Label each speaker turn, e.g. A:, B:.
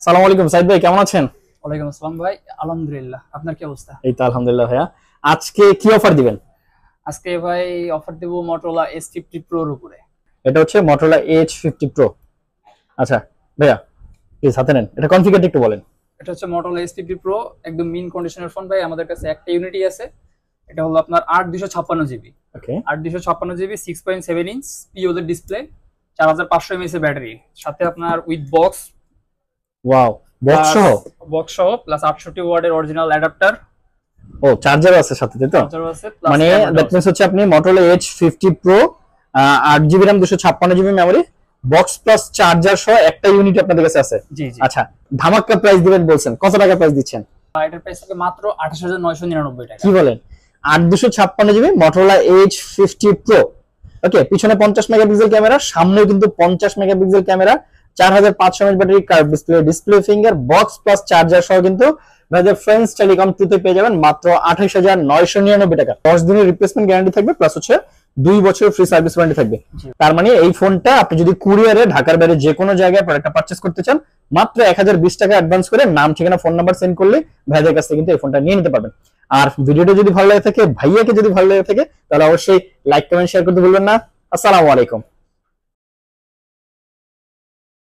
A: সালাম আলাইকুম সাইদ ভাই, কেমন আছেন?
B: ওয়ালাইকুম আসসালাম ভাই, আলহামদুলিল্লাহ। আপনার কি অবস্থা?
A: এই তো আলহামদুলিল্লাহ ভাইয়া। আজকে কি অফার দিবেন?
B: আজকে ভাই অফার দেব Motorola S50 Pro এর উপরে।
A: এটা হচ্ছে Motorola H50 Pro। আচ্ছা ভাইয়া, প্লিজ হাতে নেন, এটা কনফিগারটা একটু বলেন।
B: এটা হচ্ছে Motorola S50 Pro, একদম মিন কন্ডিশনের ফোন ভাই। আমাদের কাছে একটা ইউনিটই আছে, এটা হলো আপনার 8256 জিবি।
A: ওকে,
B: 8256 জিবি 6.7 ইঞ্চ পিওএলইডি ডিসপ্লে, 4500 এমএএইচ এর ব্যাটারি, সাথে আপনার উইথ বক্স,
A: ওয়াও, বক্স সহ
B: প্লাস 68 ওয়াটের অরিজিনাল অ্যাডাপ্টার।
A: ও চার্জারও আছে সাথে, তাই তো?
B: চার্জার আছে, প্লাস
A: মানে দ্যাট মিন্স হচ্ছে আপনি Motorola H50 Pro 8 GB RAM 256 GB memory, box plus charger সহ একটা ইউনিট আপনাদের কাছে আছে।
B: জি জি।
A: আচ্ছা, ধামাকা প্রাইস দিবেন বলছেন, কত টাকা প্রাইস দিচ্ছেন?
B: এটার প্রাইস হবে মাত্র 28999 টাকা।
A: কি বলেন? 8 256 জিবি Motorola H50 Pro। ওকে, পিছনে 50 মেগাপিক্সেল ক্যামেরা, সামনেও কিন্তু 50 megapixel camera, 4500 mAh battery, curve display finger, box plus charger সহ কিন্তু ভাইদের ফ্রেন্ডস টেলিকম টুতে পেয়ে যাবেন মাত্র 28999 টাকা। 10 দিনের রিপ্লেসমেন্ট গ্যারান্টি থাকবে, প্লাস হচ্ছে 2 বছরের ফ্রি সার্ভিস ওয়ারেন্টি থাকবে। তার মানে এই ফোনটা আপনি যদি কুরিয়ারে ঢাকার বাইরে যে কোনো জায়গায় প্রোডাক্টটা পারচেজ করতে চান, মাত্র 1020 টাকা অ্যাডভান্স করে নাম, ঠিকানা, ফোন নাম্বার সেন্ড করলে ভাইদের কাছ থেকে কিন্তু এই ফোনটা নিয়ে নিতে পারবেন। আর ভিডিওটা যদি ভালো লাগে থাকে, ভাইয়াকে যদি ভালো লাগে থাকে, তাহলে অবশ্যই লাইক কমেন্ট শেয়ার করতে ভুলবেন না। আসসালামু আলাইকুম।